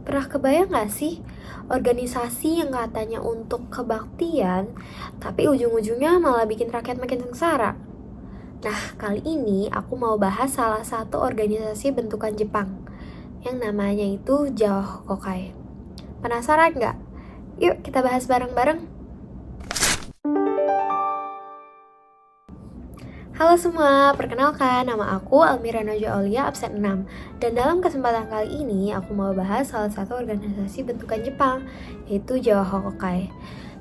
Pernah kebayang gak sih organisasi yang katanya untuk kebaktian, tapi ujung-ujungnya malah bikin rakyat makin sengsara? Nah, kali ini aku mau bahas salah satu organisasi bentukan Jepang, yang namanya itu Jawa Hokokai. Penasaran nggak? Yuk kita bahas bareng-bareng. Halo semua, perkenalkan nama aku Almira Najwa Aulia, absen 6. Dan dalam kesempatan kali ini aku mau bahas salah satu organisasi bentukan Jepang, yaitu Jawa Hokokai.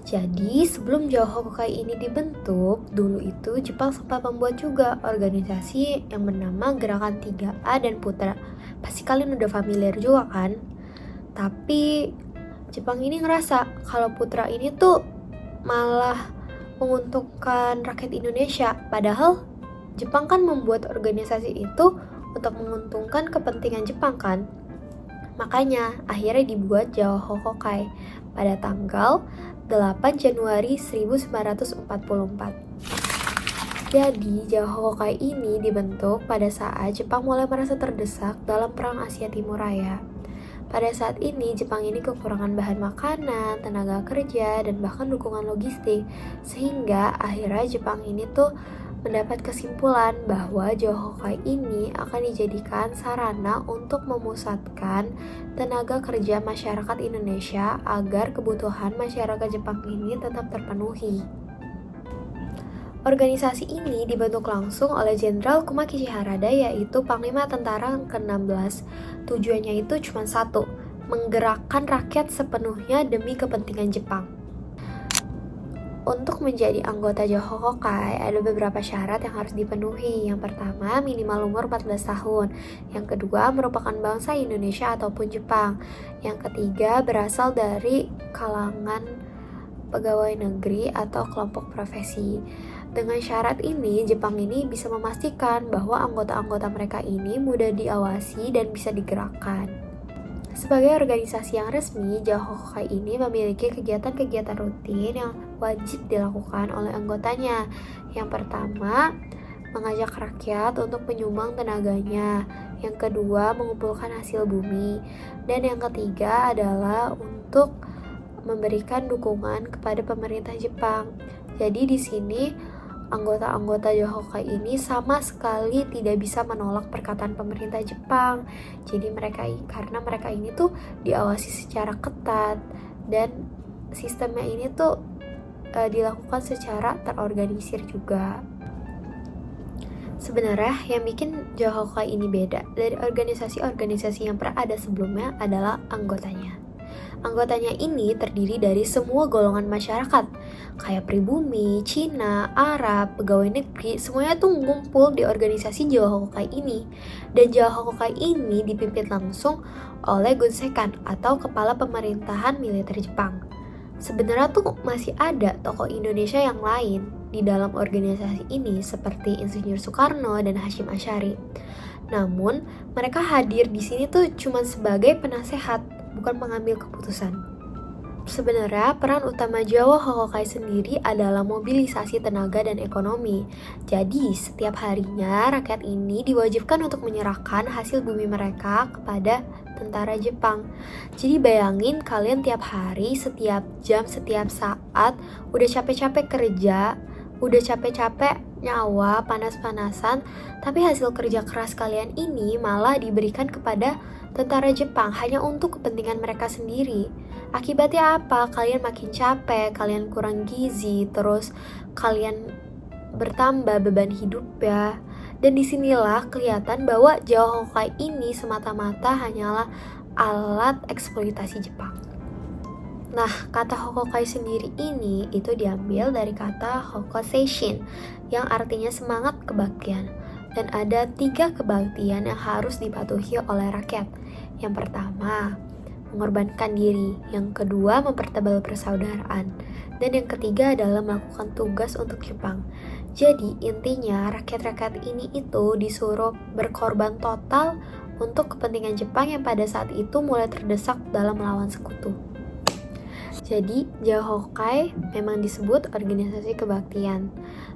Jadi sebelum Jawa Hokokai ini dibentuk, dulu itu Jepang sempat membuat juga organisasi yang bernama Gerakan 3A dan Putra. Pasti kalian udah familiar juga kan? Tapi Jepang ini ngerasa kalau Putra ini tuh malah menguntungkan rakyat Indonesia, padahal Jepang kan membuat organisasi itu untuk menguntungkan kepentingan Jepang kan. Makanya akhirnya dibuat Jawa Hokokai pada tanggal 8 Januari 1944. Jadi Jawa Hokokai ini dibentuk pada saat Jepang mulai merasa terdesak dalam Perang Asia Timur Raya. Pada saat ini, Jepang ini kekurangan bahan makanan, tenaga kerja, dan bahkan dukungan logistik. Sehingga akhirnya Jepang ini tuh mendapat kesimpulan bahwa Jawa Hokokai ini akan dijadikan sarana untuk memusatkan tenaga kerja masyarakat Indonesia agar kebutuhan masyarakat Jepang ini tetap terpenuhi. Organisasi ini dibentuk langsung oleh Jenderal Kumakichi Harada, yaitu Panglima Tentara ke-16. Tujuannya itu cuma satu, menggerakkan rakyat sepenuhnya demi kepentingan Jepang. Untuk menjadi anggota Jawa Hokokai ada beberapa syarat yang harus dipenuhi. Yang pertama, minimal umur 14 tahun. Yang kedua, merupakan bangsa Indonesia ataupun Jepang. Yang ketiga, berasal dari kalangan pegawai negeri atau kelompok profesi. Dengan syarat ini, Jepang ini bisa memastikan bahwa anggota-anggota mereka ini mudah diawasi dan bisa digerakkan. Sebagai organisasi yang resmi, Jawa Hokokai ini memiliki kegiatan-kegiatan rutin yang wajib dilakukan oleh anggotanya. Yang pertama, mengajak rakyat untuk menyumbang tenaganya. Yang kedua, mengumpulkan hasil bumi. Dan yang ketiga adalah untuk memberikan dukungan kepada pemerintah Jepang. Jadi di sini anggota-anggota Jawa Hokokai ini sama sekali tidak bisa menolak perkataan pemerintah Jepang. Jadi karena mereka ini tuh diawasi secara ketat dan sistemnya ini tuh dilakukan secara terorganisir juga. Sebenarnya yang bikin Jawa Hokokai ini beda dari organisasi-organisasi yang pernah ada sebelumnya adalah anggotanya. Anggotanya ini terdiri dari semua golongan masyarakat, kayak pribumi, Cina, Arab, pegawai negeri, semuanya tuh ngumpul di organisasi Jawa Hokokai ini. Dan Jawa Hokokai ini dipimpin langsung oleh Gunsekan atau Kepala Pemerintahan Militer Jepang. Sebenarnya tuh masih ada tokoh Indonesia yang lain di dalam organisasi ini seperti Insinyur Soekarno dan Hasyim Asyari. Namun, mereka hadir di sini tuh cuma sebagai penasehat, bukan pengambil keputusan. Sebenarnya peran utama Jawa Hokokai sendiri adalah mobilisasi tenaga dan ekonomi. Jadi setiap harinya rakyat ini diwajibkan untuk menyerahkan hasil bumi mereka kepada tentara Jepang. Jadi bayangin kalian tiap hari, setiap jam, setiap saat udah capek-capek kerja, udah capek-capek nyawa, panas-panasan, tapi hasil kerja keras kalian ini malah diberikan kepada tentara Jepang hanya untuk kepentingan mereka sendiri. Akibatnya apa? Kalian makin capek, kalian kurang gizi, terus kalian bertambah beban hidup ya. Dan disinilah kelihatan bahwa Jawa Hokokai ini semata-mata hanyalah alat eksploitasi Jepang. Nah, kata Hokokai sendiri ini itu diambil dari kata Hokoseishin yang artinya semangat kebaktian. Dan ada 3 kebaktian yang harus dipatuhi oleh rakyat. Yang pertama, mengorbankan diri. Yang kedua, mempertebal persaudaraan. Dan yang ketiga adalah melakukan tugas untuk Jepang. Jadi intinya rakyat-rakyat ini itu disuruh berkorban total untuk kepentingan Jepang yang pada saat itu mulai terdesak dalam melawan sekutu. Jadi Jawa Hokokai memang disebut organisasi kebaktian.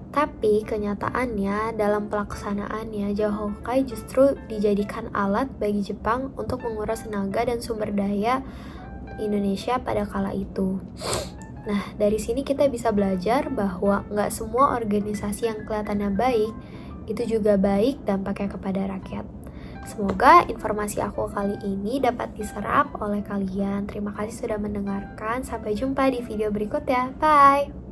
Tapi kenyataannya dalam pelaksanaannya Jahokai justru dijadikan alat bagi Jepang untuk menguras tenaga dan sumber daya Indonesia pada kala itu. Nah, dari sini kita bisa belajar bahwa nggak semua organisasi yang kelihatannya baik itu juga baik dampaknya kepada rakyat. Semoga informasi aku kali ini dapat diserap oleh kalian. Terima kasih sudah mendengarkan. Sampai jumpa di video berikutnya. Bye!